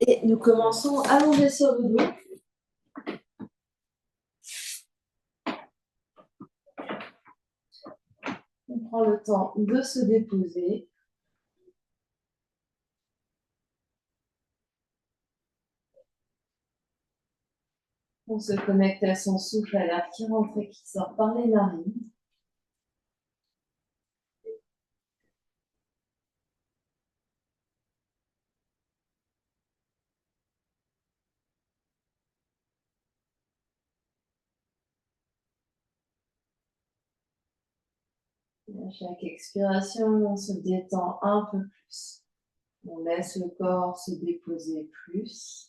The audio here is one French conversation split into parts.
Et nous commençons allongés sur le dos. On prend le temps de se déposer. On se connecte à son souffle, à l'air qui rentre et qui sort par les narines. Et à chaque expiration, on se détend un peu plus. On laisse le corps se déposer plus.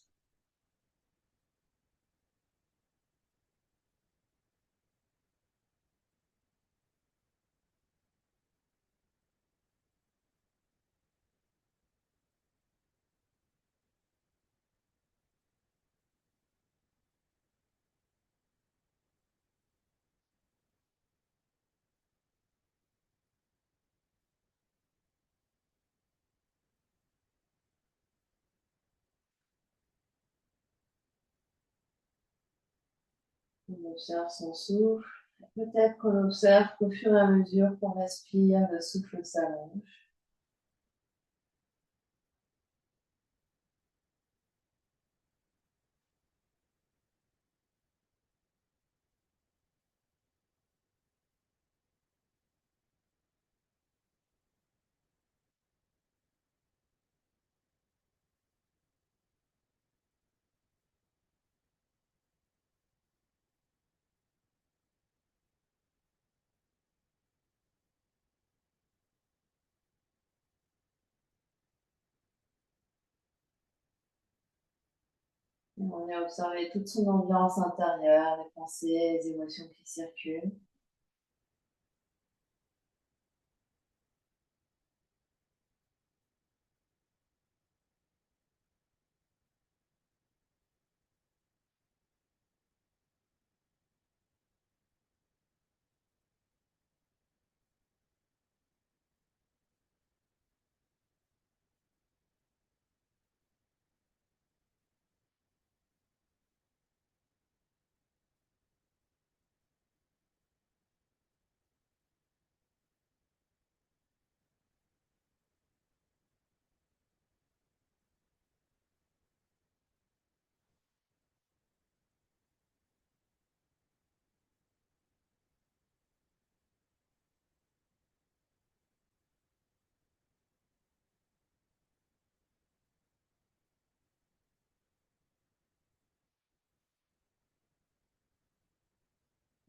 On observe son souffle. Peut-être qu'on observe qu'au fur et à mesure qu'on respire, le souffle s'allonge. Et on vient observer toute son ambiance intérieure, les pensées, les émotions qui circulent.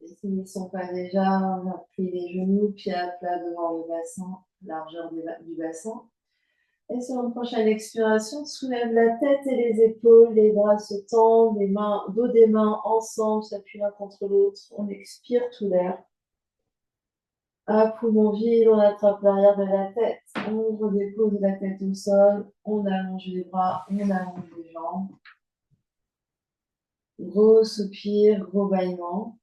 Et s'ils ne sont pas déjà, on va plier les genoux, pieds à plat devant le bassin, largeur du bassin. Et sur une prochaine expiration, soulève la tête et les épaules, les bras se tendent, les mains, dos des mains ensemble, s'appuient l'un contre l'autre. On expire tout l'air. À poumon vide, on attrape l'arrière de la tête. On redépose la tête au sol. On allonge les bras, on allonge les jambes. Gros soupir, gros bâillement.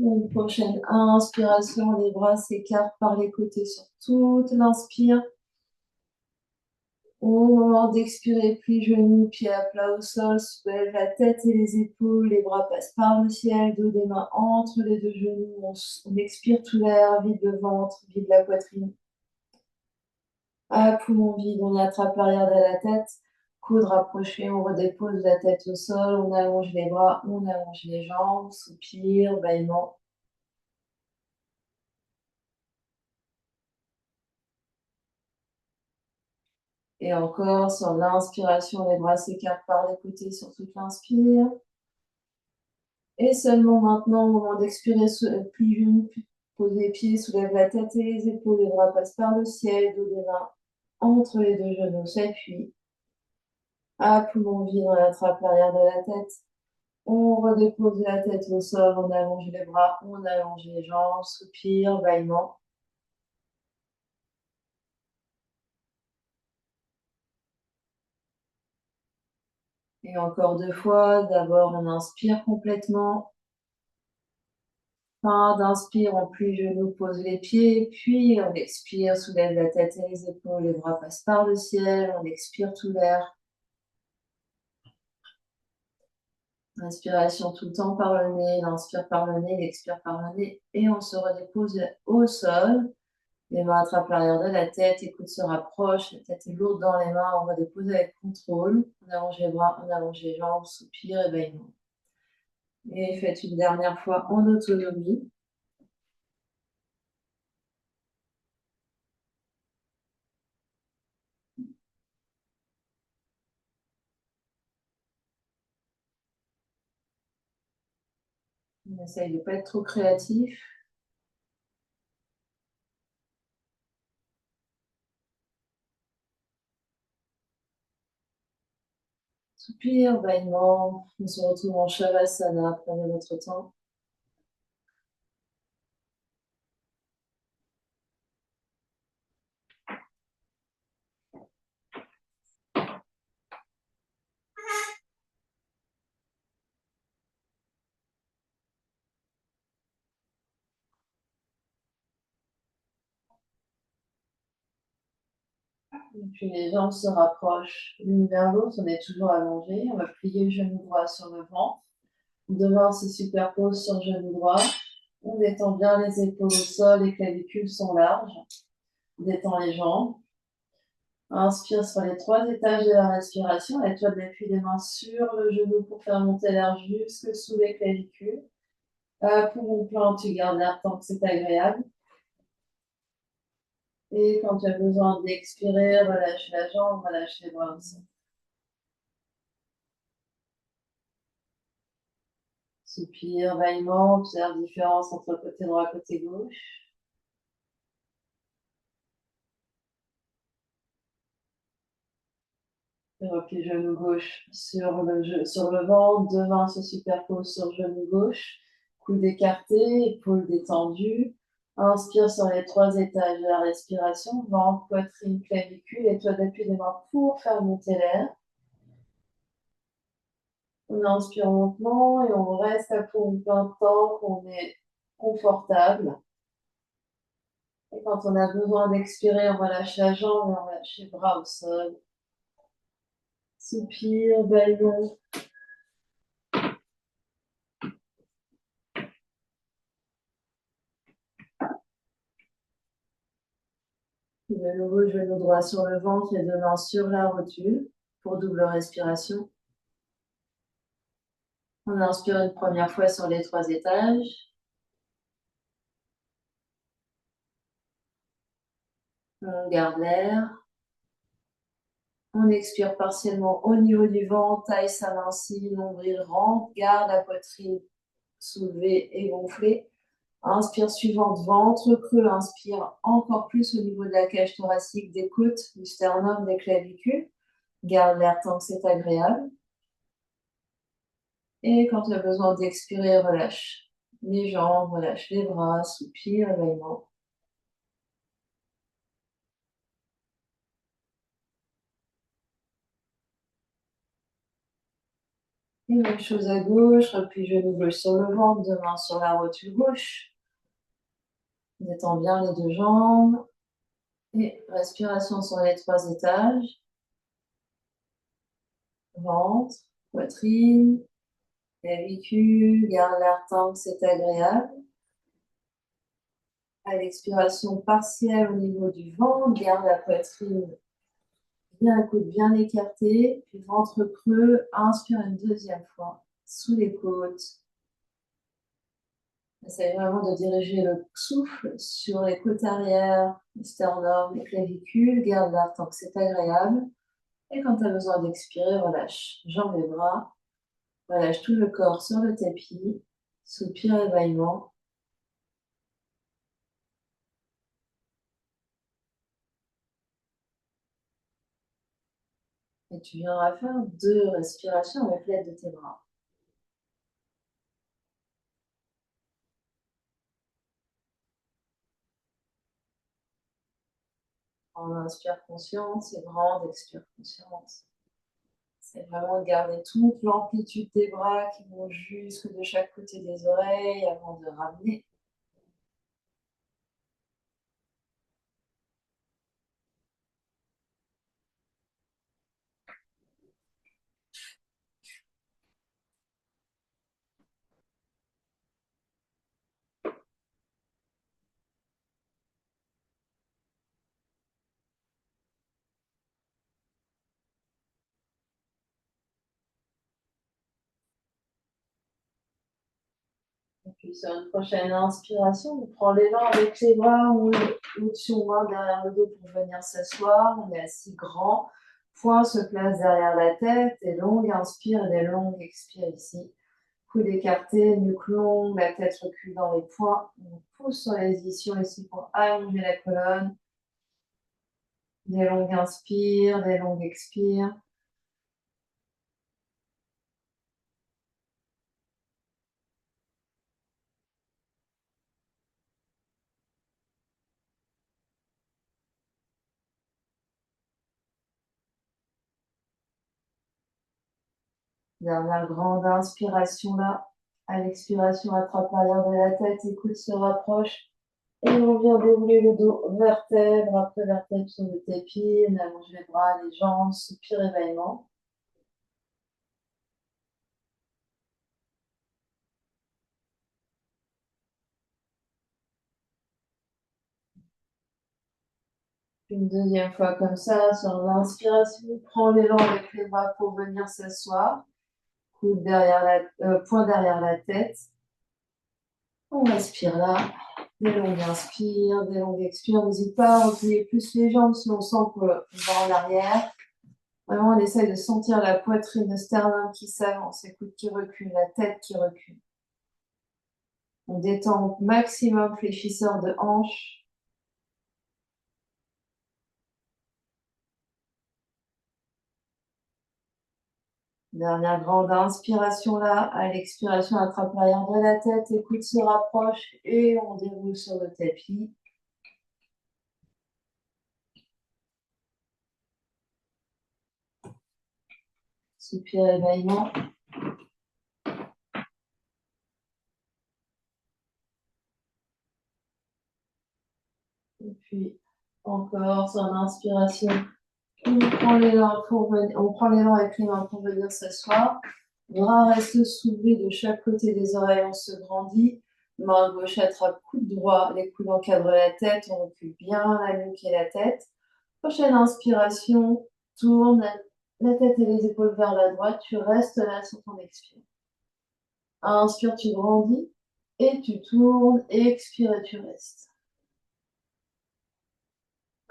Une prochaine inspiration, les bras s'écartent par les côtés sur toute l'inspire. Au moment d'expirer, plie genoux, pieds à plat au sol, soulève la tête et les épaules, les bras passent par le ciel, dos des mains entre les deux genoux, on expire tout l'air, vide le ventre, vide la poitrine. À poumon vide, on attrape l'arrière de la tête, coude rapproché, on redépose la tête au sol, on allonge les bras, on allonge les jambes, soupir, bâillement. Et encore, sur l'inspiration, les bras s'écartent par les côtés sur toute l'inspire. Et seulement maintenant, au moment d'expirer, plie genoux, pose les pieds, soulève la tête et les épaules, les bras passent par le ciel, dos des mains entre les deux genoux, s'appuie. À poumon vide, on attrape l'arrière de la tête. On redépose la tête au sol, on allonge les bras, on allonge les jambes, soupir, bâillement. Et encore deux fois, d'abord on inspire complètement. Fin d'inspire, on plie les genoux, pose les pieds, puis on expire, soulève la tête et les épaules, les bras passent par le ciel, on expire tout l'air. Inspiration tout le temps par le nez, il inspire par le nez, il expire par le nez, et on se redépose au sol. Les mains attrapent l'arrière de la tête, les coudes se rapprochent, la tête est lourde dans les mains, on va déposer avec contrôle. On allonge les bras, on allonge les jambes, soupir, éveillement. Et faites une dernière fois en autonomie. On essaye de ne pas être trop créatif. Soupir, bâillement, on se retrouve en Shavasana, prenez votre temps. Et puis les jambes se rapprochent l'une vers l'autre, on est toujours allongé. On va plier le genou droit sur le ventre. Deux mains se superposent sur le genou droit. On détend bien les épaules au sol, les clavicules sont larges. On détend les jambes. Inspire sur les 3 étages de la respiration. Et toi d'appui des mains sur le genou pour faire monter l'air jusque sous les clavicules. Poumon plein, tu gardes l'air tant que c'est agréable. Et quand tu as besoin d'expirer, relâche la jambe, relâche les bras aussi. Soupir, bâillement, observe la différence entre côté droit et côté gauche. Et replie genou gauche sur le ventre, deux mains se superposent sur le genou gauche, coude écarté, épaules détendues. Inspire sur les 3 étages de la respiration, ventre, poitrine, clavicule, et toi d'appui des mains pour faire monter l'air. On inspire lentement et on reste à poumon plein tant qu'on est confortable. Et quand on a besoin d'expirer, on relâche la jambe et on relâche les bras au sol. Soupir, bâillement. De nouveau, genou droit sur le ventre et deux mains sur la rotule pour double respiration. On inspire une première fois sur les 3 étages. On garde l'air. On expire partiellement au niveau du ventre, taille s'amincit, nombril rentre, garde la poitrine soulevée et gonflée. Inspire suivante, ventre creux, inspire encore plus au niveau de la cage thoracique, des côtes, du sternum, des clavicules. Garde l'air tant que c'est agréable. Et quand tu as besoin d'expirer, relâche les jambes, relâche les bras, soupir, éveillement. Et même chose à gauche, replie genou gauche sur le ventre, deux mains sur la rotule gauche. Détends bien les deux jambes. Et respiration sur les 3 étages. Ventre, poitrine, clavicule, garde l'air tant que c'est agréable. À l'expiration partielle au niveau du ventre, garde la poitrine bien, coude bien écarté, puis ventre creux, inspire une deuxième fois, sous les côtes. Essayez vraiment de diriger le souffle sur les côtes arrière, le sternum, les clavicules, garde l'air tant que c'est agréable. Et quand tu as besoin d'expirer, relâche jambes et bras, relâche tout le corps sur le tapis, soupir et bâillement. Et tu viendras faire 2 respirations avec l'aide de tes bras. On inspire conscience et grande, expire conscience. C'est vraiment de garder toute l'amplitude des bras qui vont jusque de chaque côté des oreilles avant de ramener Puis sur une prochaine inspiration, on prend l'élan avec les bras ou l'option main derrière le dos pour venir s'asseoir. On est assis grand. Poing se place derrière la tête. Des longues inspires et des longues expires ici. Coude écarté, nuque longue, la tête recule dans les poings. On pousse sur les ischions ici pour allonger la colonne. Des longues inspires, des longues expires. Dernière grande inspiration là. À l'expiration, attrape l'arrière de la tête, écoute se rapproche. Et on vient dérouler le dos, vertèbre après vertèbre sur le tapis. On allonge les bras, les jambes, soupir, éveillement. Une deuxième fois comme ça, sur l'inspiration, prends l'élan avec les bras pour venir s'asseoir. Coude derrière poing derrière la tête. On respire là. Des longues inspires, des longues expires. N'hésite pas à replier plus les jambes si on sent qu'on va en arrière. Vraiment, on essaye de sentir la poitrine, le sternum qui s'avance, les coudes qui reculent, la tête qui recule. On détend au maximum fléchisseur de hanches. Dernière grande inspiration là. À l'expiration, attrape l'arrière de la tête, les coudes se rapprochent et on déroule sur le tapis. Soupir, éveillement. Et puis, encore sur l'inspiration, on prend l'élan avec les mains pour venir s'asseoir. Bras restent soulevés de chaque côté des oreilles, on se grandit. Main gauche attrape coude droit, les coudes encadrent la tête, on recule bien la nuque et la tête. Prochaine inspiration, tourne la tête et les épaules vers la droite, tu restes là sur ton expire. Inspire, tu grandis et tu tournes, expire et tu restes.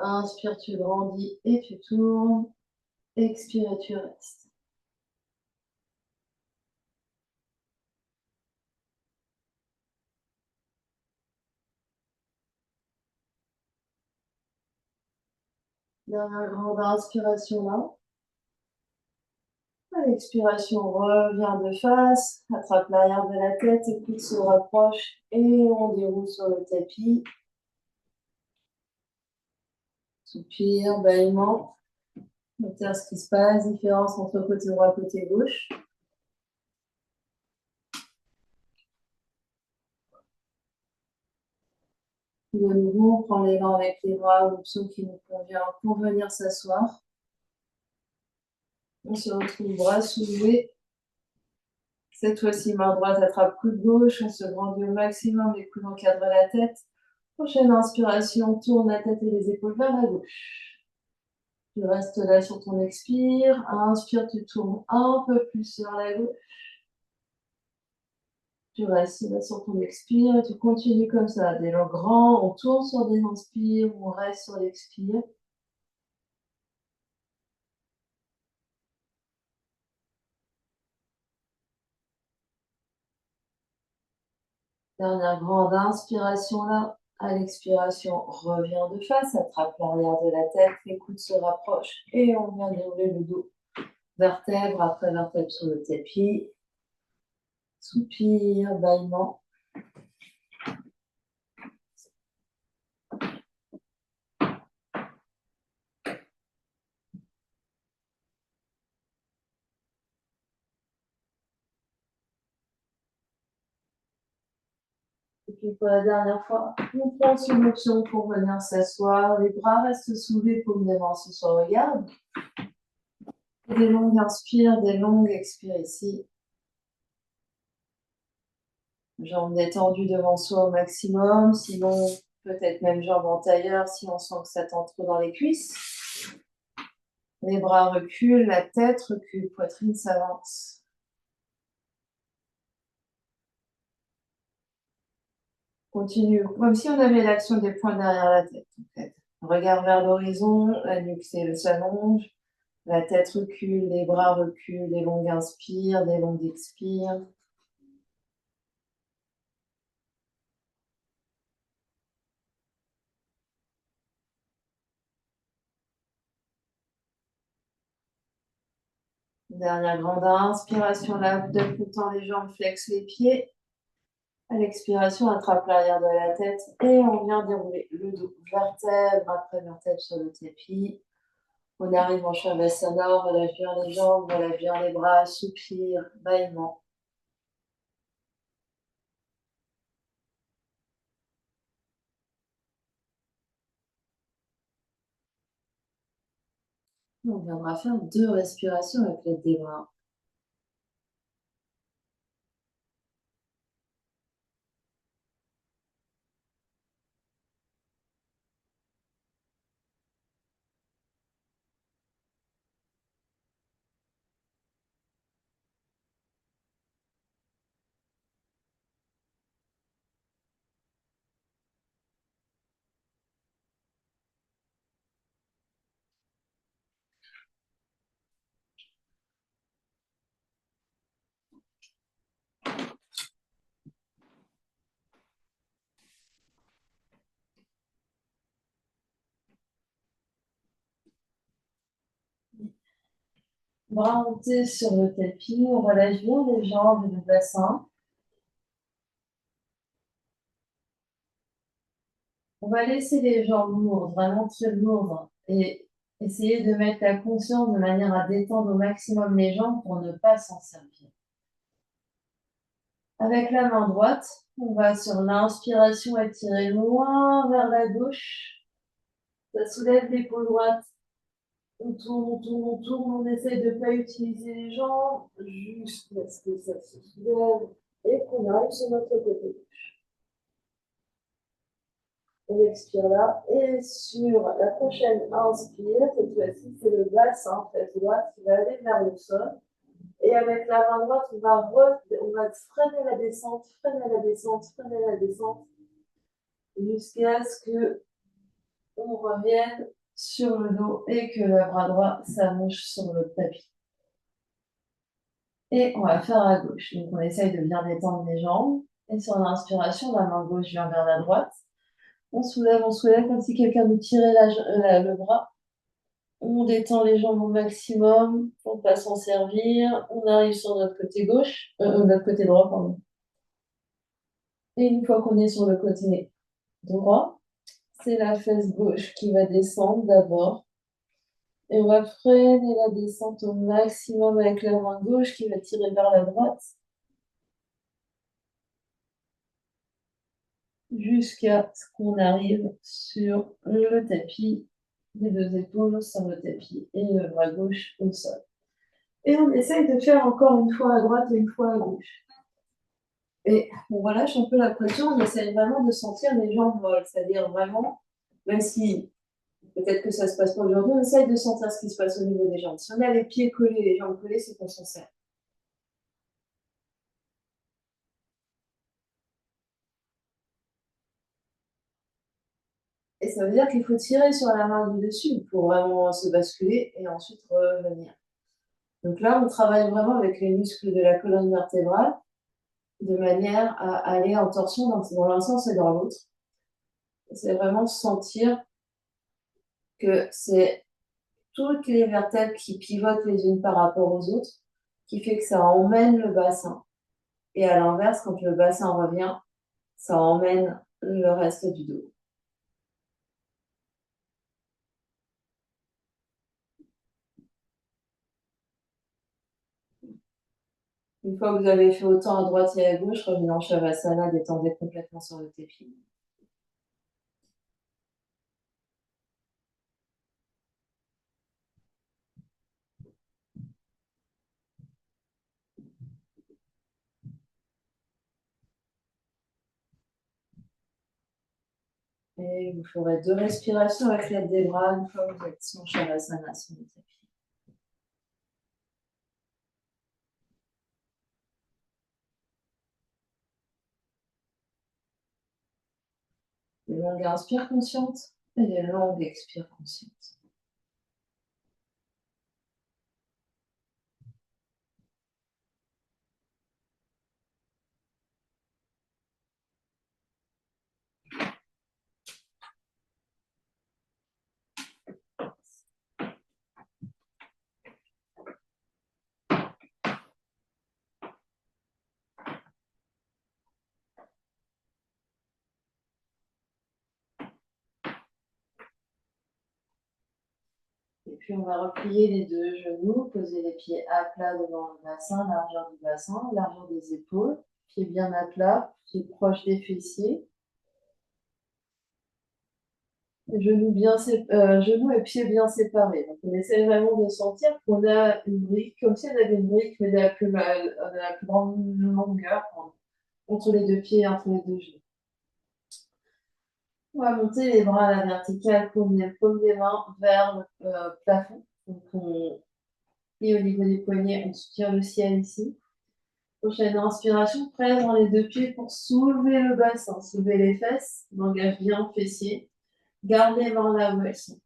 Inspire, tu grandis et tu tournes, expire et tu restes. Dernière grande inspiration là. À l'expiration, reviens de face, attrape l'arrière de la tête, écoute se rapproche et on déroule sur le tapis. Soupir, bâillement. Observe ce qui se passe, différence entre côté droit et côté gauche. De nouveau, on prend l'élan avec les bras, l'option qui nous convient pour venir s'asseoir. On se retrouve bras soulevés. Cette fois-ci, main droite attrape coude gauche, on se grandit au maximum, les coudes encadrent la tête. Prochaine inspiration, tourne la tête et les épaules vers la gauche. Tu restes là sur ton expire. Inspire, tu tournes un peu plus vers la gauche. Tu restes là sur ton expire et tu continues comme ça. Des longs grands, on tourne sur des inspires, on reste sur l'expire. Dernière grande inspiration là. À l'expiration, reviens de face, attrape l'arrière de la tête, les coudes se rapprochent et on vient dérouler le dos. Vertèbre après vertèbre sur le tapis. Soupir, bâillement. Et puis pour la dernière fois, on prend une option pour venir s'asseoir. Les bras restent soulevés, paumes des mains se regardent. Des longues inspires, des longues expires ici. Jambes détendues devant soi au maximum. Sinon, peut-être même jambes en tailleur si on sent que ça tend trop dans les cuisses. Les bras reculent, la tête recule, poitrine s'avance. continue, comme si on avait l'action des poings derrière la tête, en fait. On regarde vers l'horizon, la nuque s'allonge, la tête recule, les bras reculent, des longues inspires, des longues expires. Dernière grande inspiration, l'abdomen flétend les jambes, flexe les pieds. À l'expiration, attrape l'arrière de la tête et on vient dérouler le dos, vertèbre après vertèbre sur le tapis. On arrive en Shavasana, on relâche bien les jambes, on relâche bien les bras, soupir, bâillement. On viendra faire 2 respirations avec l'aide des bras. Bras montés sur le tapis, on relâche bien les jambes et le bassin. On va laisser les jambes lourdes, vraiment très lourdes, et essayer de mettre la conscience de manière à détendre au maximum les jambes pour ne pas s'en servir. Avec la main droite, on va sur l'inspiration étirer loin vers la gauche. Ça soulève l'épaule droite. On tourne, on tourne, on tourne. On essaie de ne pas utiliser les jambes jusqu'à ce que ça se soulève et qu'on arrive sur notre côté. On expire là. Et sur la prochaine inspire, cette fois-ci, c'est le bassin, cette droite qui va aller vers le sol. Et avec la main droite, on va freiner la descente, freiner la descente, freiner la descente, jusqu'à ce que on revienne sur le dos et que le bras droit s'allonge sur le tapis. Et on va faire à gauche. Donc on essaye de bien détendre les jambes. Et sur l'inspiration, la main gauche vient vers la droite. On soulève comme si quelqu'un nous tirait le bras. On détend les jambes au maximum pour ne pas s'en servir. On arrive sur notre côté gauche, notre côté droit, pardon. Et une fois qu'on est sur le côté droit, c'est la fesse gauche qui va descendre d'abord. Et on va freiner la descente au maximum avec la main gauche qui va tirer vers la droite. Jusqu'à ce qu'on arrive sur le tapis, les 2 épaules sur le tapis et le bras gauche au sol. Et on essaye de faire encore une fois à droite et une fois à gauche. Et on relâche un peu la pression, on essaye vraiment de sentir les jambes molles, c'est-à-dire vraiment, même si peut-être que ça se passe pas aujourd'hui, on essaye de sentir ce qui se passe au niveau des jambes. Si on a les pieds collés, les jambes collées, c'est qu'on s'en sert. Et ça veut dire qu'il faut tirer sur la main du dessus pour vraiment se basculer et ensuite revenir. Donc là, on travaille vraiment avec les muscles de la colonne vertébrale de manière à aller en torsion dans l'un sens et dans l'autre. C'est vraiment sentir que c'est toutes les vertèbres qui pivotent les unes par rapport aux autres qui fait que ça emmène le bassin. Et à l'inverse, quand le bassin revient, ça emmène le reste du dos. Une fois que vous avez fait autant à droite et à gauche, revenez en Shavasana, détendez complètement sur le tapis. Et vous ferez 2 respirations avec l'aide des bras une fois que vous êtes en Shavasana sur le tapis. Des longues inspires conscientes et des longues expires conscientes. Et puis on va replier les deux genoux, poser les pieds à plat devant le bassin, largeur du bassin, largeur des épaules, pieds bien à plat, pieds proches des fessiers. Genoux et pieds bien séparés. Donc on essaie vraiment de sentir qu'on a une brique, comme si on avait une brique, mais de la plus grande longueur entre les deux pieds et entre les deux genoux. On va monter les bras à la verticale, paume des mains vers le plafond. Donc et au niveau des poignets, on soutient le ciel ici. Prochaine inspiration, presse dans les deux pieds pour soulever le bassin, soulever les fesses, on engage bien le fessier. Garde les mains là où elles sont.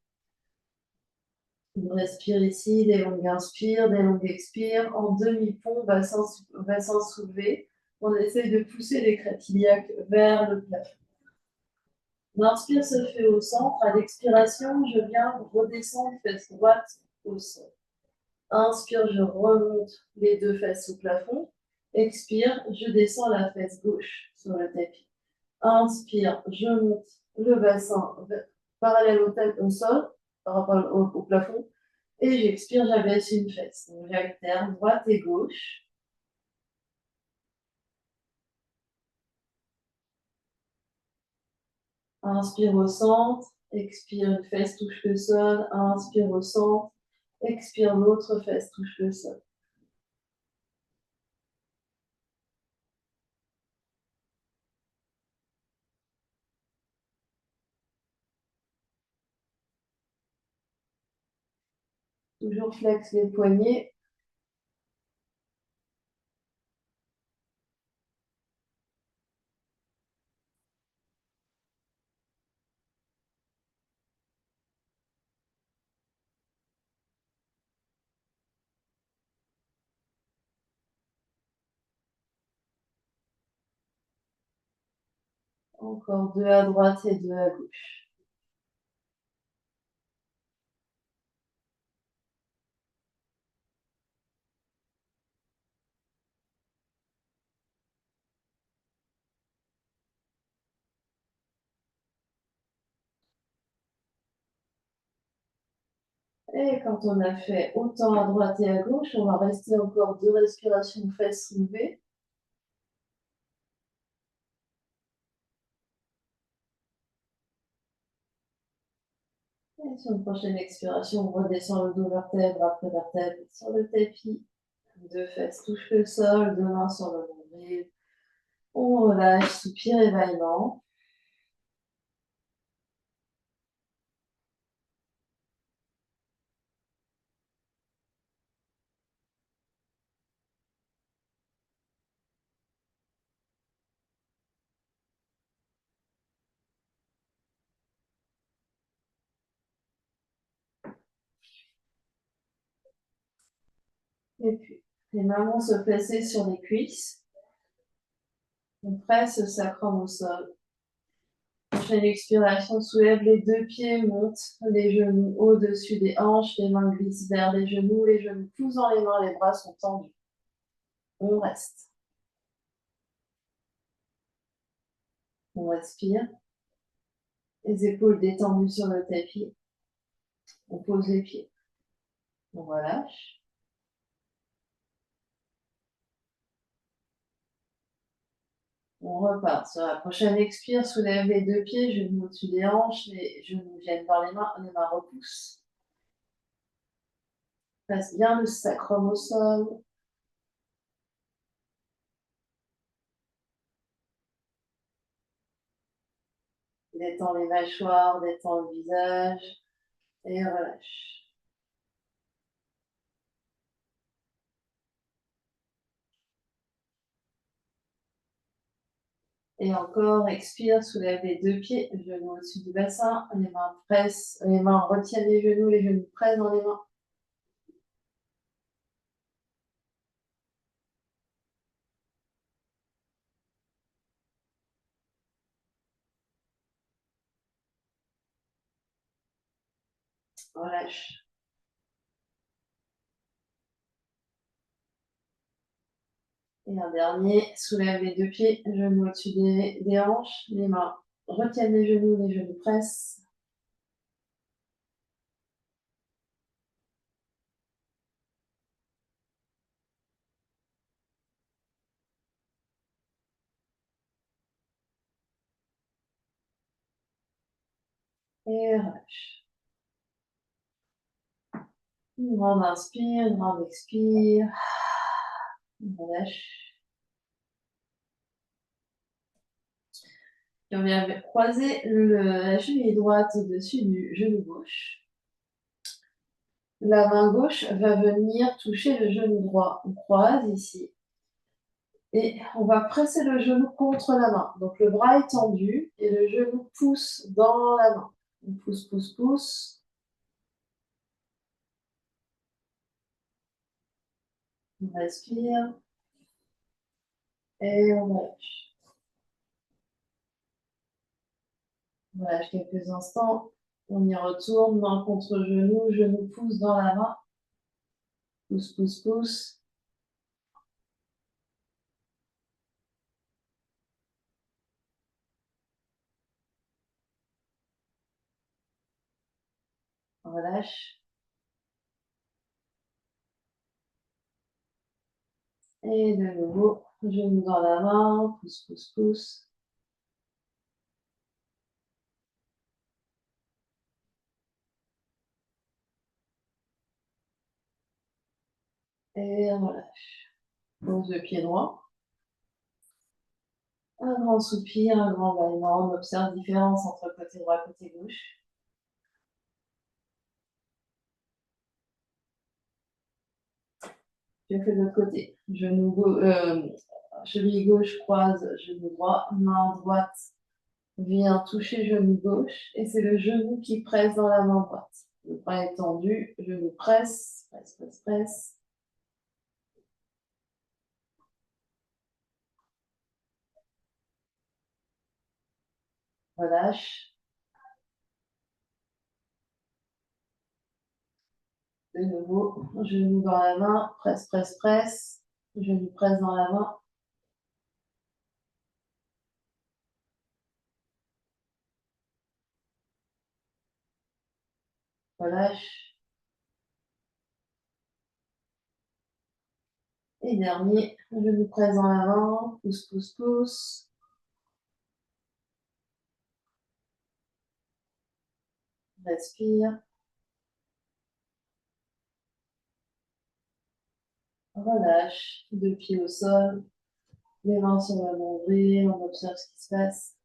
On respire ici, des longues inspires, des longues expires, en demi-pont, bassin soulevé. On essaye de pousser les crêtes iliaques vers le plafond. L'inspire se fait au centre. À l'expiration, je viens redescendre fesse droite au sol. Inspire, je remonte les deux fesses au plafond. Expire, je descends la fesse gauche sur le tapis. Inspire, je monte le bassin parallèle au sol, par rapport au plafond. Et j'expire, j'abaisse une fesse. Donc j'alterne droite et gauche. Inspire au centre, expire, une fesse touche le sol. Inspire au centre, expire, l'autre fesse touche le sol. Toujours flex les poignets. Encore deux à droite et deux à gauche. Et quand on a fait autant à droite et à gauche, on va rester encore deux respirations fesses soulevées. Et sur une prochaine expiration, on redescend le dos vertèbre après vertèbre sur le tapis. Deux fesses touchent le sol, deux mains sur le nombril. On relâche, soupir et bâillement. Et puis, les mains vont se placer sur les cuisses. On presse le sacrum au sol. Prochaine expiration, soulève les deux pieds, monte les genoux au-dessus des hanches, les mains glissent vers les genoux poussent dans les mains, les bras sont tendus. On reste. On respire. Les épaules détendues sur le tapis. On pose les pieds. On relâche. On repart. Sur la prochaine expire, soulève les deux pieds, genoux au-dessus des hanches, les genoux viennent par les mains repoussent. Passe bien le sacrum au sol. Détends les mâchoires, détends le visage et relâche. Et encore, expire, soulève les deux pieds, genoux au-dessus du bassin, les mains pressent, les mains retiennent les genoux pressent dans les mains. Relâche. Et un dernier, soulève les deux pieds, genoux au-dessus des hanches, les mains retiennent les genoux pressent. Et relâche. Une grande inspire, une grande expire. Relâche. Et on vient croiser la cheville droite au-dessus du genou gauche. La main gauche va venir toucher le genou droit. On croise ici. Et on va presser le genou contre la main. Donc le bras est tendu et le genou pousse dans la main. On pousse, pousse, pousse. On respire. Et on relâche. On relâche quelques instants. On y retourne, main contre genou pousse dans la main. Pousse, pousse, pousse. On relâche. Et de nouveau, genou dans la main, pousse, pousse, pousse. Et on relâche. Pose le pied droit. Un grand soupir, un grand bâillement. On observe différence entre côté droit et côté gauche. Je fais de l'autre côté. Cheville gauche croise genou droit, main droite vient toucher genou gauche et c'est le genou qui presse dans la main droite. Le bras est tendu, genou presse, presse, presse, presse. Relâche. De nouveau, genou dans la main, presse, presse, presse. Genou presse dans la main. Relâche. Et dernier, genou presse dans la main, pousse, pousse, pousse. Respire. Relâche. Deux pieds au sol. Les mains sur le nombril, on observe ce qui se passe.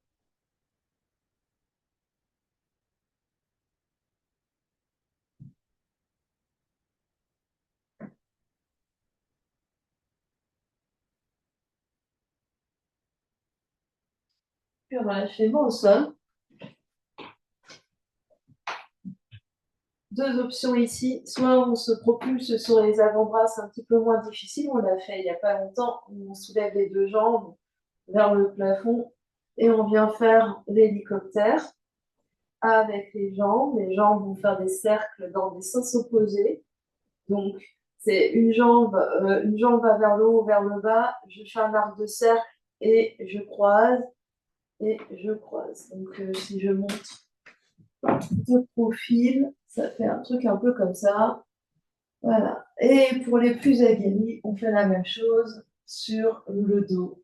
Puis relâchez-vous au sol. Deux options ici. Soit on se propulse sur les avant-bras, c'est un petit peu moins difficile. On l'a fait il n'y a pas longtemps. On soulève les deux jambes vers le plafond et on vient faire l'hélicoptère avec les jambes. Les jambes vont faire des cercles dans des sens opposés. Donc, c'est une jambe va vers le haut, vers le bas. Je fais un arc de cercle et je croise. Et je croise. Donc, si je montre de profil, ça fait un truc un peu comme ça. Voilà. Et pour les plus aguerris, on fait la même chose sur le dos.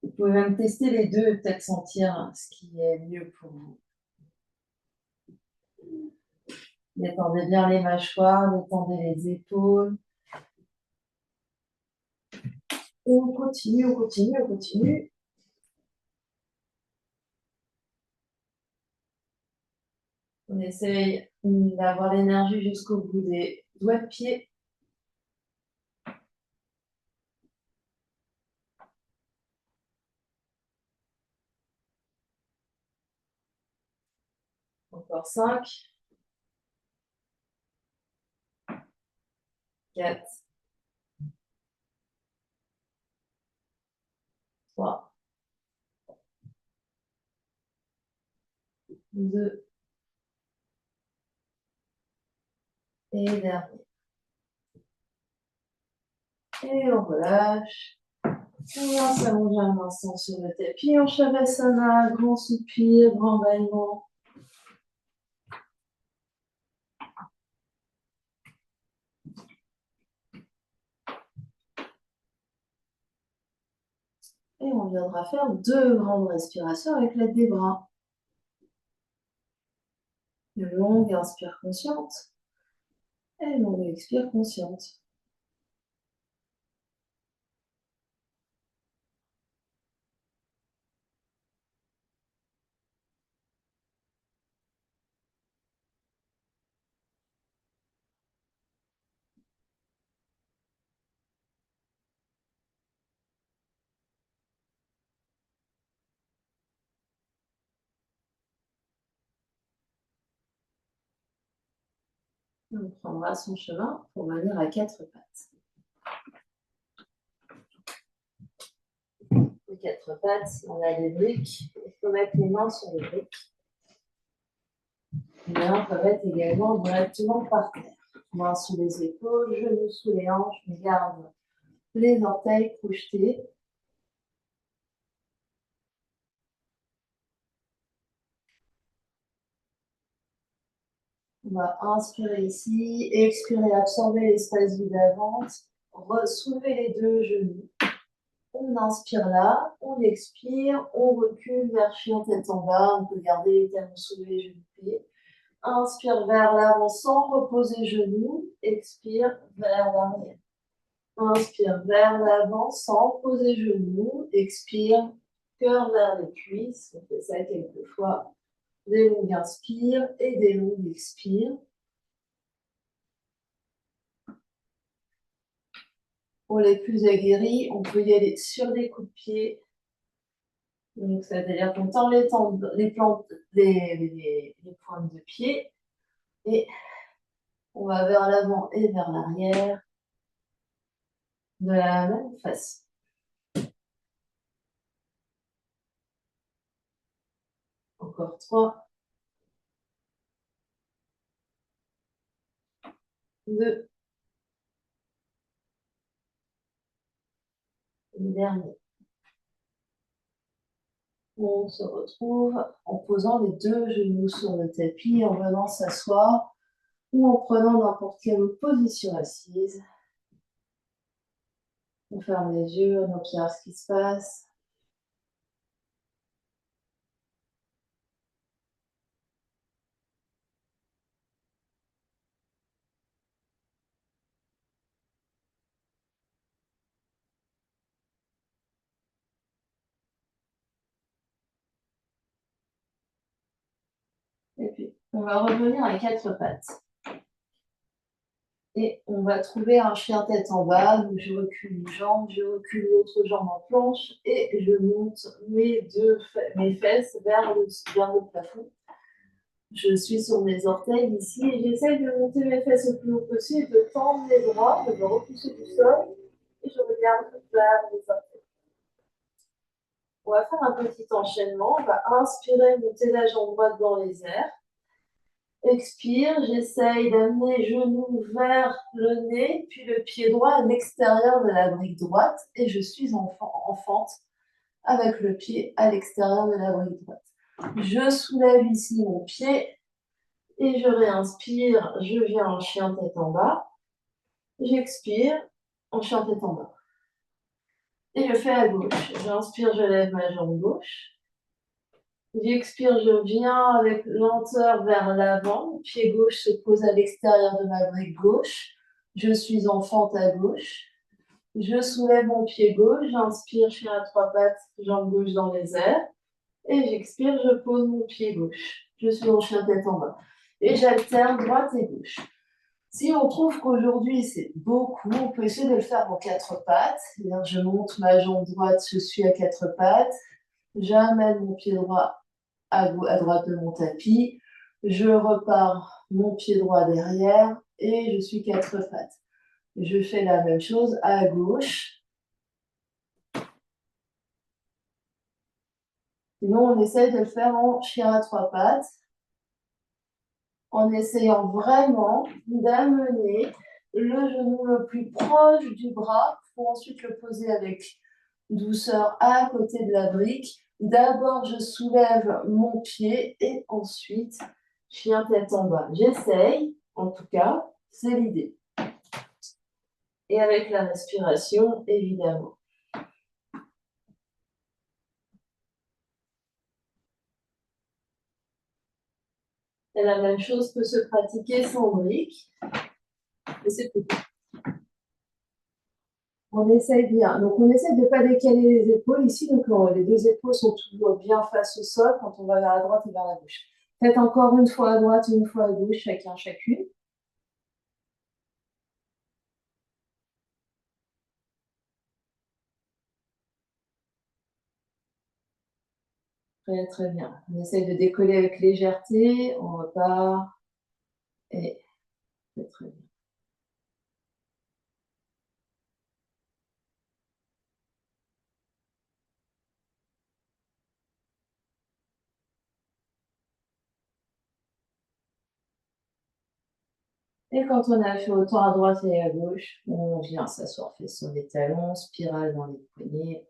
Vous pouvez même tester les deux et peut-être sentir ce qui est mieux pour vous. Détendez bien les mâchoires, détendez les épaules. Et on continue, on continue, on continue. On essaye d'avoir l'énergie jusqu'au bout des doigts de pied. Encore 5. 4. 3. 2. Et dernier. Et on relâche. On vient s'allonger un instant sur le tapis. On Shavasana, grand soupir, grand bâillement. Et on viendra faire 2 grandes respirations avec l'aide des bras. Une longue inspire consciente et une longue expire consciente. On prendra son chemin pour venir à 4 pattes. Les 4 pattes, on a des briques. Il faut mettre les mains sur les briques. Les mains peuvent être également directement par terre. Mains sous les épaules, genoux sous les hanches. On garde les orteils projetés. On va inspirer ici, expirer, absorber l'espace vide à ventre, soulever les 2 genoux. On inspire là, on expire, on recule vers chien tête en bas, on peut garder les talons soulevés, genoux pliés. Inspire vers l'avant sans reposer genoux, expire vers l'arrière. Inspire vers l'avant sans poser genoux, expire, cœur vers les cuisses, on fait ça quelques fois. Des longues inspires et des longues expires. Pour les plus aguerris, on peut y aller sur des coups de pied. Donc, c'est-à-dire qu'on tend les pointes de pied et on va vers l'avant et vers l'arrière de la même façon. Encore 3, 2, le dernier. On se retrouve en posant les 2 genoux sur le tapis, en venant s'asseoir ou en prenant n'importe quelle position assise. On ferme les yeux, on observe ce qui se passe. Et puis, on va revenir à 4 pattes. Et on va trouver un chien tête en bas. Donc, je recule une jambe, je recule l'autre jambe en planche et je monte mes fesses vers le plafond. Je suis sur mes orteils ici et j'essaie de monter mes fesses le plus haut possible, de tendre les bras, de me repousser du sol et je regarde vers les orteils. On va faire un petit enchaînement. On va inspirer, monter la jambe droite dans les airs. Expire, j'essaye d'amener les genoux vers le nez, puis le pied droit à l'extérieur de la brique droite et je suis en fente avec le pied à l'extérieur de la brique droite. Je soulève ici mon pied et je réinspire, je viens en chien tête en bas. J'expire en chien tête en bas. Et je fais à gauche. J'inspire, je lève ma jambe gauche. J'expire, je viens avec lenteur vers l'avant. Pied gauche se pose à l'extérieur de ma brique gauche. Je suis en fente à gauche. Je soulève mon pied gauche. J'inspire, chien à 3 pattes, jambe gauche dans les airs. Et j'expire, je pose mon pied gauche. Je suis en chien tête en bas. Et j'alterne droite et gauche. Si on trouve qu'aujourd'hui c'est beaucoup, on peut essayer de le faire en 4 pattes. C'est-à-dire, je monte ma jambe droite, je suis à 4 pattes. J'amène mon pied droit à droite de mon tapis. Je repars mon pied droit derrière et je suis quatre pattes. Je fais la même chose à gauche. Sinon, on essaye de le faire en chien à trois pattes, en essayant vraiment d'amener le genou le plus proche du bras pour ensuite le poser avec douceur à côté de la brique. D'abord, je soulève mon pied et ensuite, chien tête en bas. J'essaye, en tout cas, c'est l'idée. Et avec la respiration, évidemment. Et la même chose peut se pratiquer sans brique. Et c'est tout. On essaye bien. Donc, on essaye de ne pas décaler les épaules ici. Donc, les deux épaules sont toujours bien face au sol quand on va vers la droite et vers la gauche. Faites encore une fois à droite, une fois à gauche, chacun, chacune. Très, très bien. On essaye de décoller avec légèreté. On repart. Et c'est très bien. Et quand on a fait autant à droite et à gauche, on vient s'asseoir fait sur les talons, spirale dans les poignets.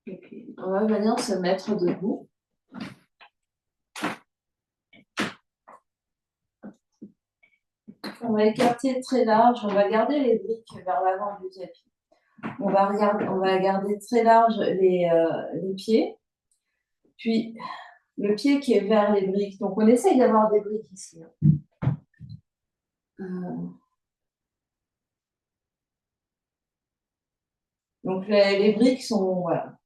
Okay. On va venir se mettre debout. On va écarter très large, on va garder les briques vers l'avant du tapis. On va garder très large les pieds, puis le pied qui est vers les briques. Donc on essaye d'avoir des briques ici. Donc les briques sont, voilà.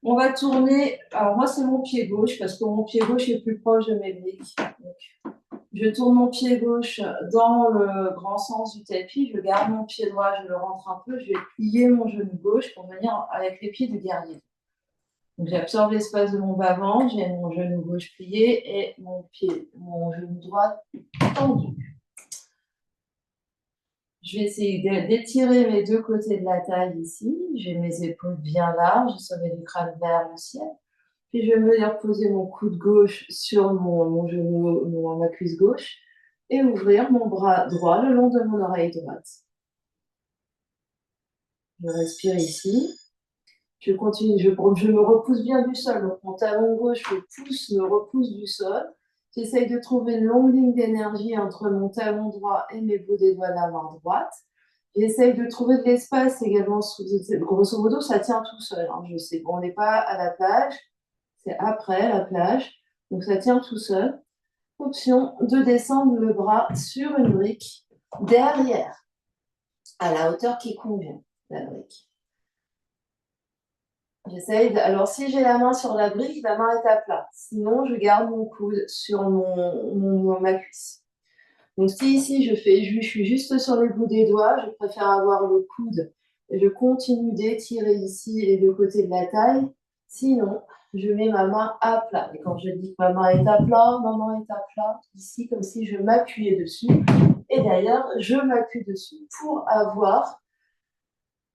On va tourner, alors moi c'est mon pied gauche parce que mon pied gauche est plus proche de mes briques. Donc, je tourne mon pied gauche dans le grand sens du tapis, je garde mon pied droit, je le rentre un peu, je vais plier mon genou gauche pour venir avec les pieds de guerrier. Donc j'absorbe l'espace de mon bas-ventre, j'ai mon genou gauche plié et mon genou droit tendu. Je vais essayer d'étirer mes deux côtés de la taille ici. J'ai mes épaules bien larges, sommet du crâne vers le ciel. Puis je vais venir poser mon coude gauche sur mon genou, ma cuisse gauche et ouvrir mon bras droit le long de mon oreille droite. Je respire ici. Je continue, je me repousse bien du sol. Donc mon talon gauche me repousse du sol. J'essaye de trouver une longue ligne d'énergie entre mon talon droit et mes bouts des doigts de la main droite. J'essaye de trouver de l'espace également. Grosso modo, ça tient tout seul. Hein. Je sais qu'on n'est pas à la plage, c'est après la plage. Donc ça tient tout seul. Option de descendre le bras sur une brique derrière, à la hauteur qui convient, la brique. J'essaye. Alors, si j'ai la main sur la brique, la main est à plat. Sinon, je garde mon coude sur ma cuisse. Donc, si ici, je suis juste sur les bouts des doigts, je préfère avoir le coude. Et je continue d'étirer ici les deux côtés de la taille. Sinon, je mets ma main à plat. Et quand je dis que ma main est à plat, ma main est à plat ici, comme si je m'appuyais dessus. Et d'ailleurs, je m'appuie dessus pour avoir.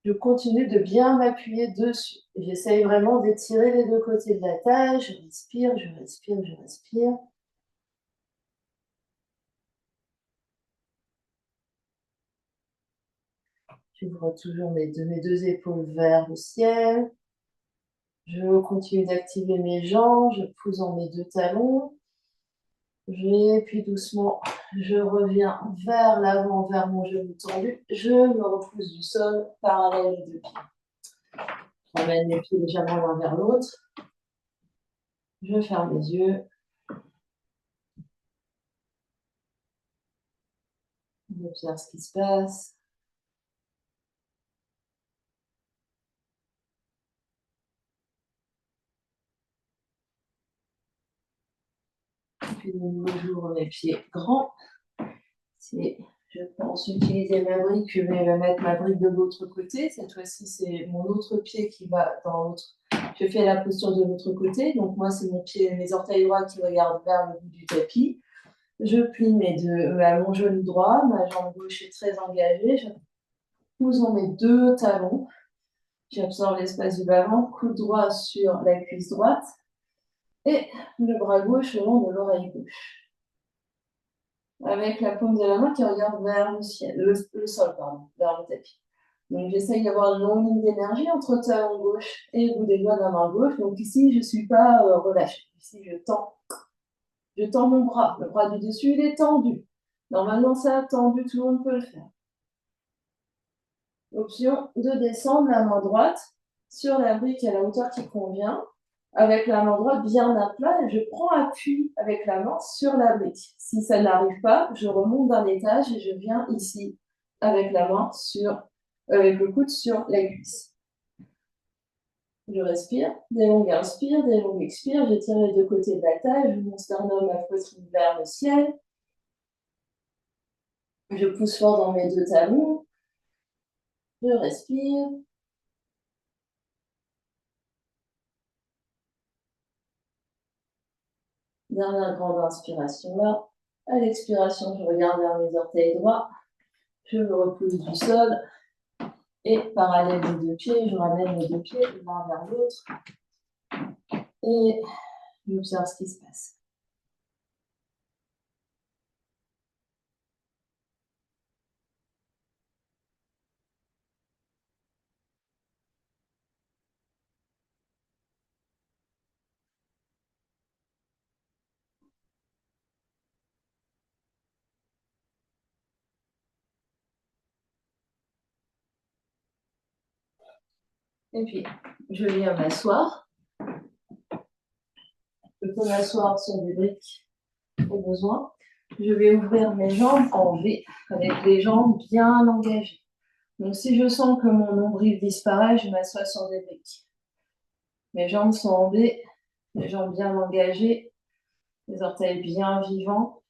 Je continue de bien m'appuyer dessus. J'essaye vraiment d'étirer les deux côtés de la taille. Je respire, je respire, je respire. J'ouvre toujours mes deux épaules vers le ciel. Je continue d'activer mes jambes. Je pousse dans mes deux talons. Puis doucement, je reviens vers l'avant, vers mon genou tendu. Je me repousse du sol, parallèle les deux pieds. Je ramène les pieds légèrement l'un vers l'autre. Je ferme les yeux. J'observe ce qui se passe. Puis de nouveau, j'ouvre mes pieds grands. Je pense utiliser ma brique, je vais mettre ma brique de l'autre côté. Cette fois-ci, c'est mon autre pied qui va dans l'autre. Je fais la posture de l'autre côté. Donc moi, c'est mes orteils droits qui regardent vers le bout du tapis. Je plie mon genou droit, ma jambe gauche est très engagée. Je pousse dans mes deux talons. J'absorbe l'espace du bas-ventre, coude droit sur la cuisse droite et le bras gauche le long de l'oreille gauche. Avec la paume de la main qui regarde vers le ciel, le sol, pardon, vers le tapis. Donc j'essaye d'avoir une longue ligne d'énergie entre talon gauche et le bout des doigts de la main gauche. Donc ici, je ne suis pas relâchée. Ici, je tends mon bras. Le bras du dessus, il est tendu. Normalement, ça a tendu, tout le monde peut le faire. Option de descendre la main droite sur la brique à la hauteur qui convient, avec la main droite bien à plat, et je prends appui avec la main sur la brique. Si ça n'arrive pas, je remonte d'un étage et je viens ici avec la main avec le coude sur la cuisse. Je respire, des longues inspires, des longues expires, j'étire les deux côtés de la taille, je mon sternum, ma poitrine vers le ciel. Je pousse fort dans mes deux talons. Je respire. Dernière grande inspiration là. À l'expiration, je regarde vers mes orteils droits. Je me repousse du sol. Et parallèle des deux pieds, je ramène mes deux pieds l'un vers l'autre. Et j'observe ce qui se passe. Et puis, je viens m'asseoir. Je peux m'asseoir sur des briques au besoin. Je vais ouvrir mes jambes en V, avec les jambes bien engagées. Donc, si je sens que mon nombril disparaît, je m'assois sur des briques. Mes jambes sont en V, les jambes bien engagées, les orteils bien vivants.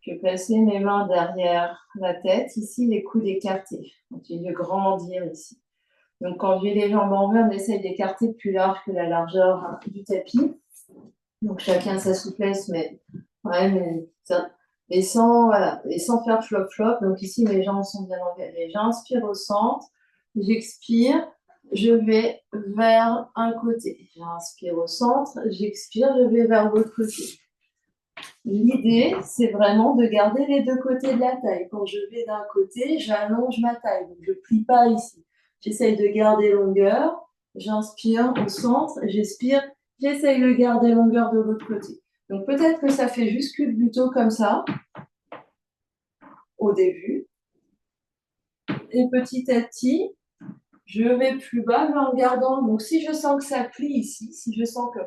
Je vais placer mes mains derrière la tête, ici les coudes écartés. Continue de grandir ici. Donc quand j'ai les jambes en V, on essaye d'écarter plus large que la largeur du tapis. Donc chacun sa souplesse, mais sans faire flop-flop. Donc ici, mes jambes sont bien engagées. J'inspire au centre, j'expire, je vais vers un côté. J'inspire au centre, j'expire, je vais vers l'autre côté. L'idée, c'est vraiment de garder les deux côtés de la taille. Quand je vais d'un côté, j'allonge ma taille. Donc, je ne plie pas ici. J'essaye de garder longueur. J'inspire au centre, j'expire. J'essaye de garder longueur de l'autre côté. Donc, peut-être que ça fait juste culbuto comme ça au début. Et petit à petit, je vais plus bas, mais en gardant. Donc, si je sens que ça plie ici, si je sens que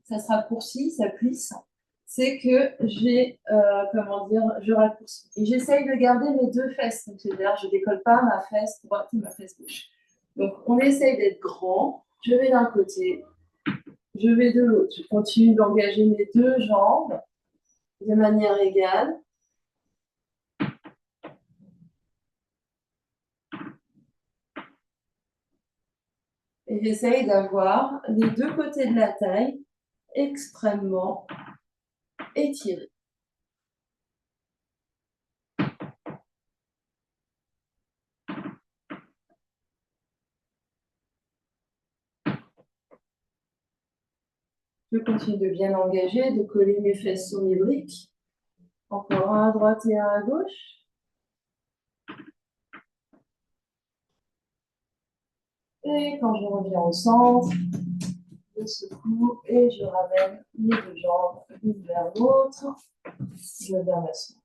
ça se raccourcit, ça plisse, c'est que je raccourcis. Et j'essaye de garder mes deux fesses. Donc, c'est-à-dire, je ne décolle pas ma fesse droite ou ma fesse gauche. Donc, on essaye d'être grand. Je vais d'un côté, je vais de l'autre. Je continue d'engager mes deux jambes de manière égale. Et j'essaye d'avoir les deux côtés de la taille extrêmement étirés. Je continue de bien engager, de coller mes fesses sur mes briques. Encore un à droite et un à gauche. Et quand je reviens au centre, je secoue et je ramène mes deux jambes l'une vers l'autre. Je viens m'asseoir.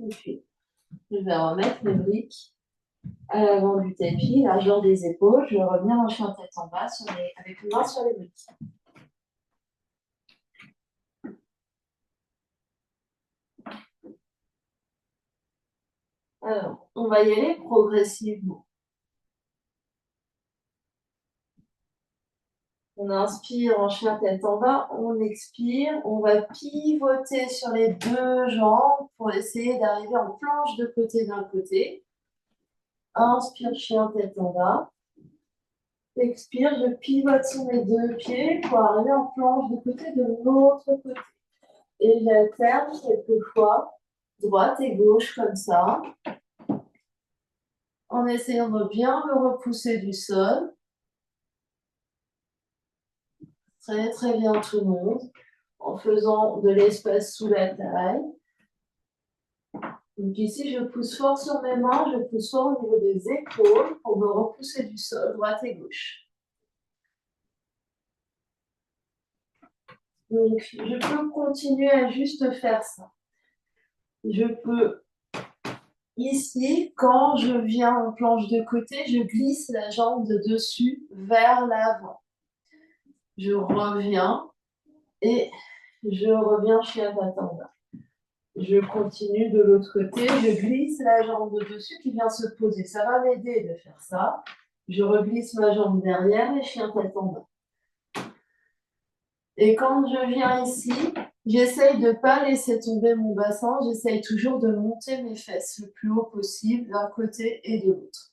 Et puis, je vais remettre les briques à l'avant du tapis, largeur des épaules. Je reviens en chien tête en bas avec une main sur les briques. Alors, on va y aller progressivement. On inspire en chien tête en bas, on expire, on va pivoter sur les deux jambes pour essayer d'arriver en planche de côté d'un côté. Inspire, chien tête en bas. Expire, je pivote sur mes deux pieds pour arriver en planche de côté de l'autre côté. Et j'alterne quelquefois droite et gauche comme ça, en essayant de bien me repousser du sol. Très très bien tout le monde, en faisant de l'espace sous la taille. Donc ici, je pousse fort sur mes mains, je pousse fort au niveau des épaules pour me repousser du sol, droite et gauche. Donc, je peux continuer à juste faire ça. Je peux, ici, quand je viens en planche de côté, je glisse la jambe de dessus vers l'avant. Je reviens et je reviens chien tête en bas. Je continue de l'autre côté, je glisse la jambe de dessus qui vient se poser. Ça va m'aider de faire ça. Je reglisse ma jambe derrière et chien tête en bas. Et quand je viens ici, j'essaye de ne pas laisser tomber mon bassin. J'essaye toujours de monter mes fesses le plus haut possible d'un côté et de l'autre.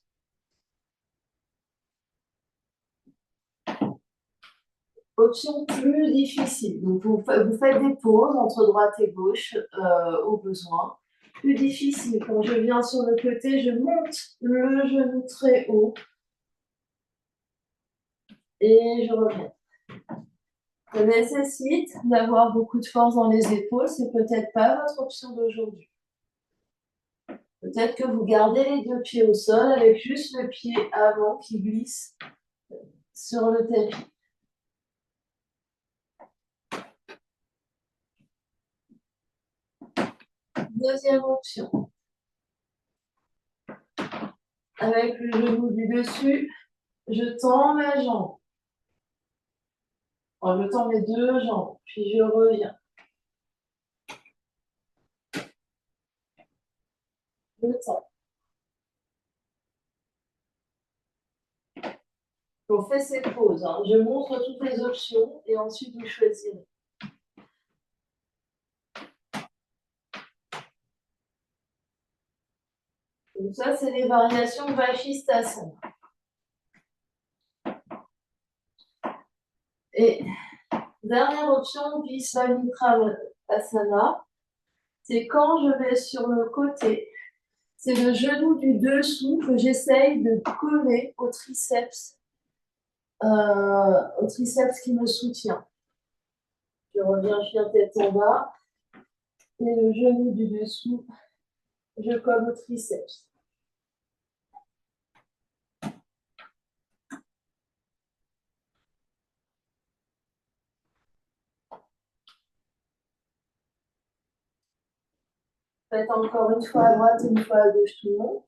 Option plus difficile. Donc vous faites des pauses entre droite et gauche au besoin. Plus difficile. Quand je viens sur le côté, je monte le genou très haut. Et je reviens. Ça nécessite d'avoir beaucoup de force dans les épaules. C'est peut-être pas votre option d'aujourd'hui. Peut-être que vous gardez les deux pieds au sol avec juste le pied avant qui glisse sur le tapis. Deuxième option. Avec le genou du dessus, je tends ma jambe. Alors, je tends mes deux jambes, puis je reviens. Je tends. On fait ces pauses. Hein. Je montre toutes les options et ensuite vous choisirez. Donc ça, c'est les variations Vashisthasana. Et dernière option, Visvamitrasana, c'est quand je vais sur le côté. C'est le genou du dessous que j'essaye de coller au triceps qui me soutient. Je reviens chien tête en bas et le genou du dessous, je colle au triceps. Faites encore une fois à droite et une fois à gauche tout le monde.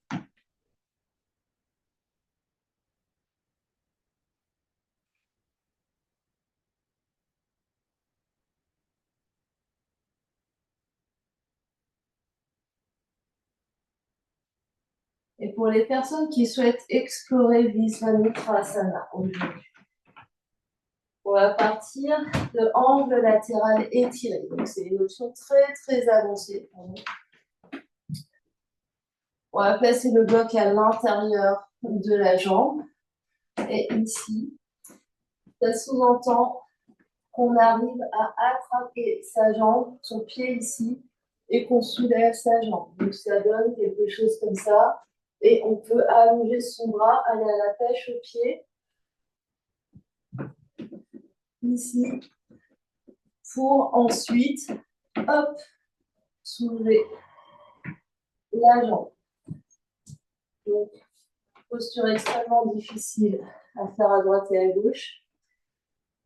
Et pour les personnes qui souhaitent explorer Visvamitrasana aujourd'hui, on va partir de angle latéral étiré. Donc c'est une option très très avancée pour nous. On va placer le bloc à l'intérieur de la jambe. Et ici, ça sous-entend qu'on arrive à attraper sa jambe, son pied ici, et qu'on soulève sa jambe. Donc ça donne quelque chose comme ça. Et on peut allonger son bras, aller à la pêche au pied. Ici, pour ensuite, hop, soulever la jambe. Donc, posture extrêmement difficile à faire à droite et à gauche.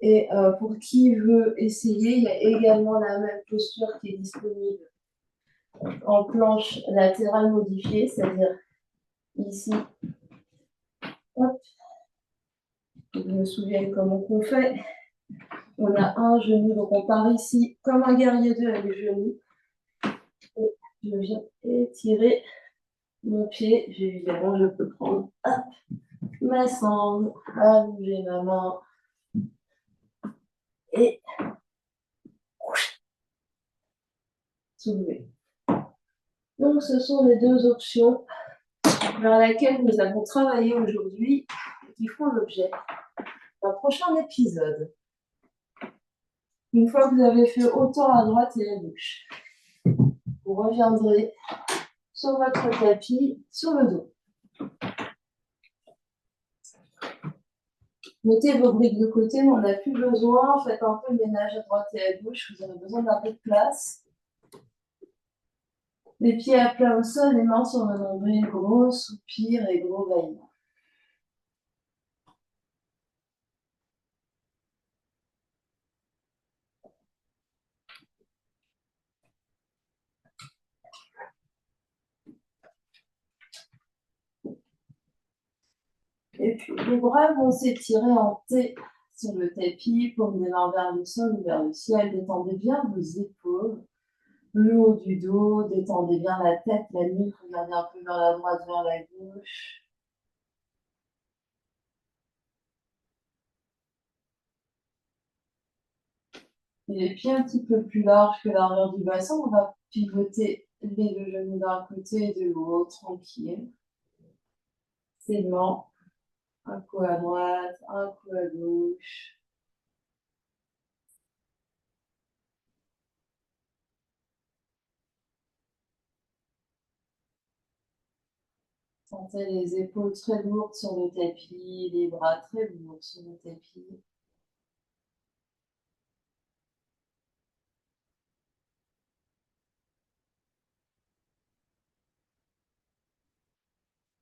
Et pour qui veut essayer, il y a également la même posture qui est disponible en planche latérale modifiée, c'est-à-dire ici, hop, je me souviens comment on fait. On a un genou, donc on part ici comme un guerrier 2 avec le genou. Et je viens étirer mon pied. Évidemment, je peux prendre hop, ma sangle, allonger ma main et soulever. Donc, ce sont les deux options vers lesquelles nous allons travailler aujourd'hui et qui font l'objet d'un prochain épisode. Une fois que vous avez fait autant à droite et à gauche, vous reviendrez sur votre tapis, sur le dos. Mettez vos briques de côté, mais on n'a plus besoin. Faites un peu le ménage à droite et à gauche. Vous aurez besoin d'un peu de place. Les pieds à plat au sol, les mains sur le nombril, gros soupir et gros bâillement. Et puis les bras vont s'étirer en T sur le tapis, paume des mains vers le sol ou vers le ciel. Détendez bien vos épaules, le haut du dos, détendez bien la tête, la nuque, regardez un peu vers la droite, vers la gauche. Et les pieds un petit peu plus larges que l'arrière du bassin, on va pivoter les deux genoux d'un côté et de l'autre, tranquille. Sainement, un coup à droite, un coup à gauche. Sentez les épaules très lourdes sur le tapis, les bras très lourds sur le tapis.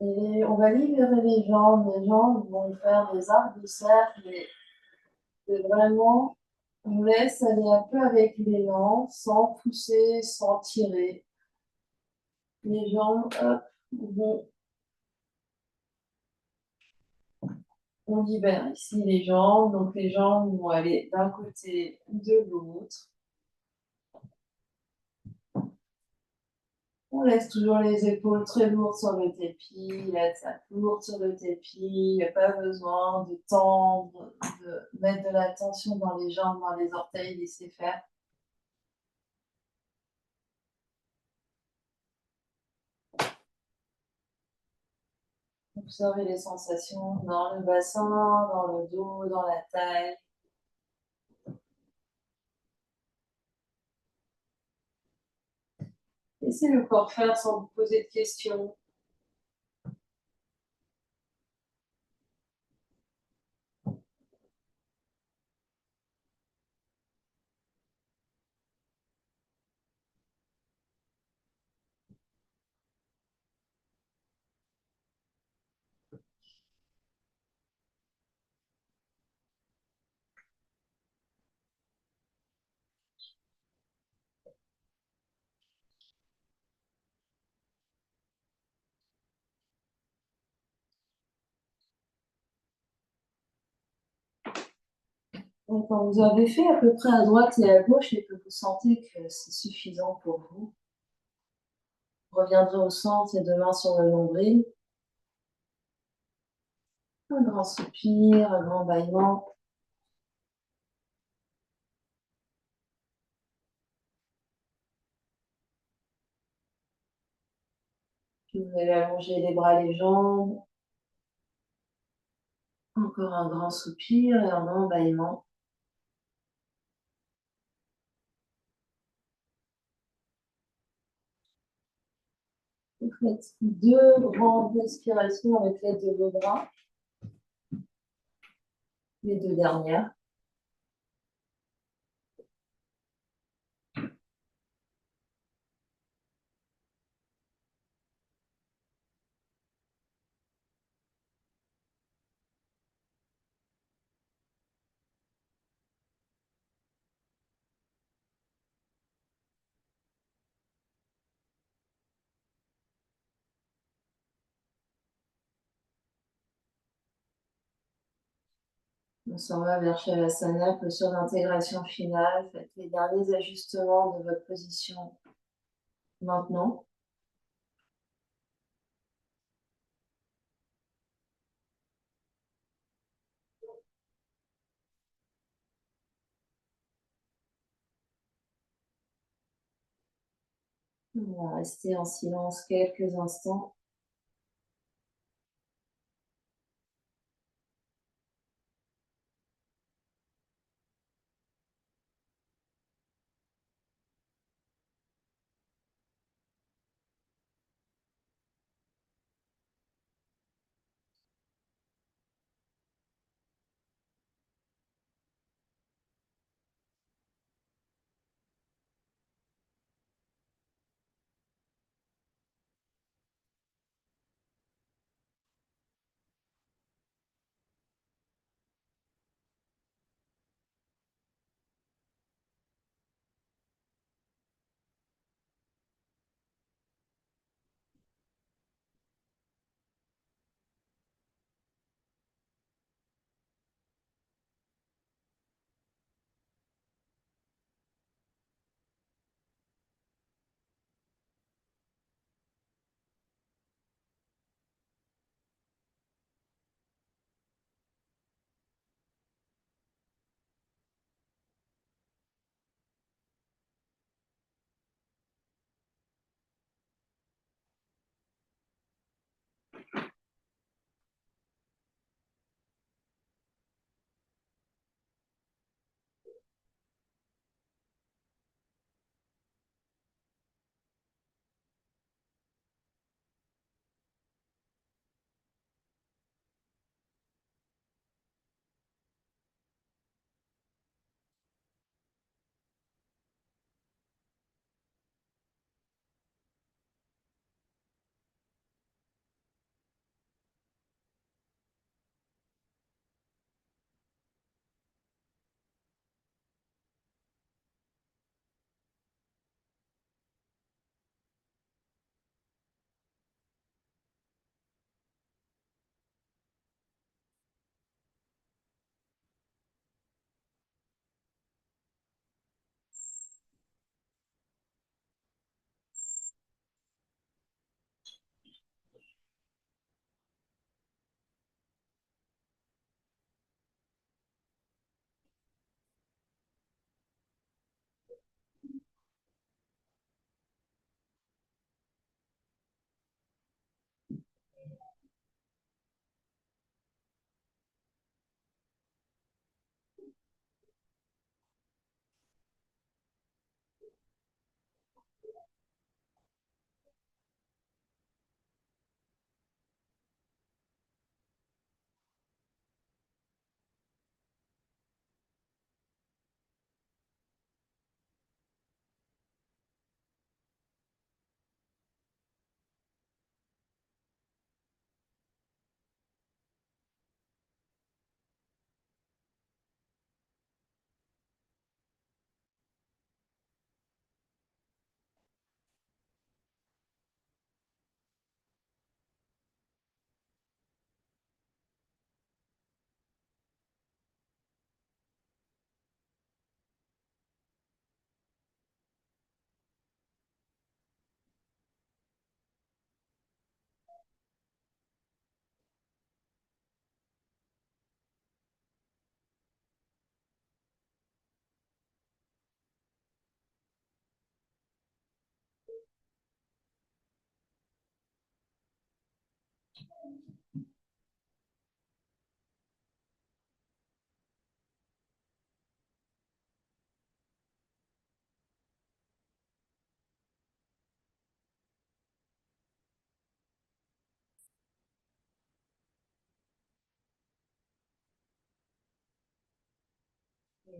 Et on va libérer les jambes. Les jambes vont faire des arcs de cercle. Et vraiment, on laisse aller un peu avec l'élan, sans pousser, sans tirer. Les jambes, hop, vont. On libère ici les jambes. Donc les jambes vont aller d'un côté de l'autre. On laisse toujours les épaules très lourdes sur le tapis, la tête lourde sur le tapis. Il n'y a pas besoin de tendre, de mettre de la tension dans les jambes, dans les orteils, laisser faire. Observez les sensations dans le bassin, dans le dos, dans la taille. Laissez le corps faire sans vous poser de questions. Donc, quand vous avez fait à peu près à droite et à gauche et que vous sentez que c'est suffisant pour vous, vous reviendrez au centre et deux mains sur le nombril. Un grand soupir, un grand bâillement. Puis vous allez allonger les bras, les jambes. Encore un grand soupir et un grand bâillement. Vous faites deux grandes respirations avec l'aide de vos bras. Les deux dernières. On s'en va vers Shavasana, posture d'intégration finale. Faites les derniers ajustements de votre position maintenant. On va rester en silence quelques instants.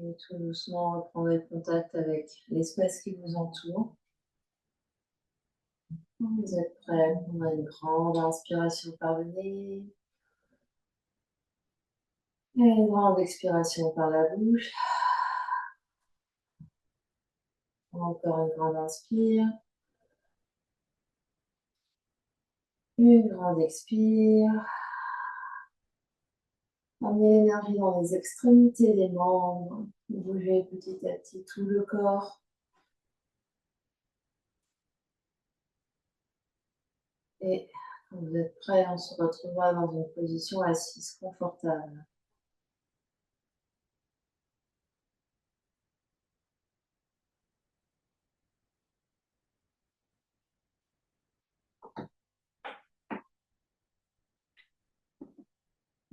Et tout doucement, reprendrez contact avec l'espace qui vous entoure. Vous êtes prêts pour une grande inspiration par le nez et une grande expiration par la bouche. Encore une grande inspire. Une grande expire. Amenez l'énergie dans les extrémités des membres. Bougez petit à petit tout le corps. Et quand vous êtes prêt, on se retrouvera dans une position assise confortable.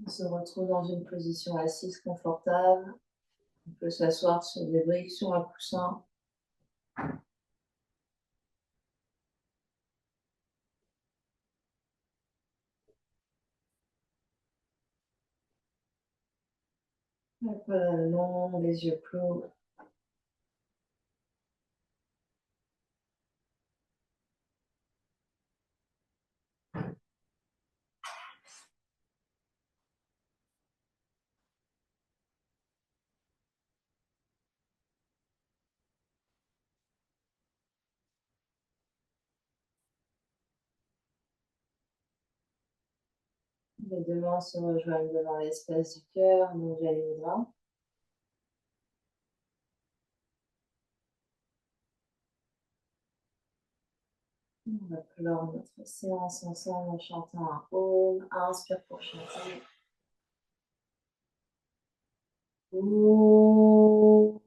On se retrouve dans une position assise confortable. On peut s'asseoir sur des briques, sur un coussin. Un peu long, les yeux clos. Les deux mains se rejoignent devant l'espace du cœur, mudra mudra. On va clore notre séance ensemble en chantant un Om. Inspire pour chanter. Om.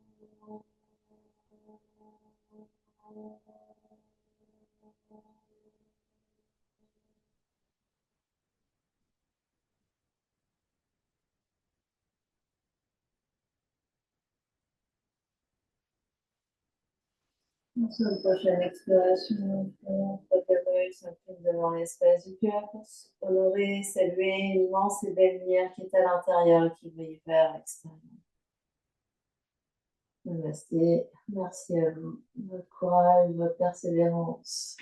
Sur une prochaine exploration, l'œil s'incline devant l'espace du cœur pour honorer, saluer l'immense et belle lumière qui est à l'intérieur, qui brille vers l'extérieur. Namasté, merci à vous, votre courage, votre persévérance.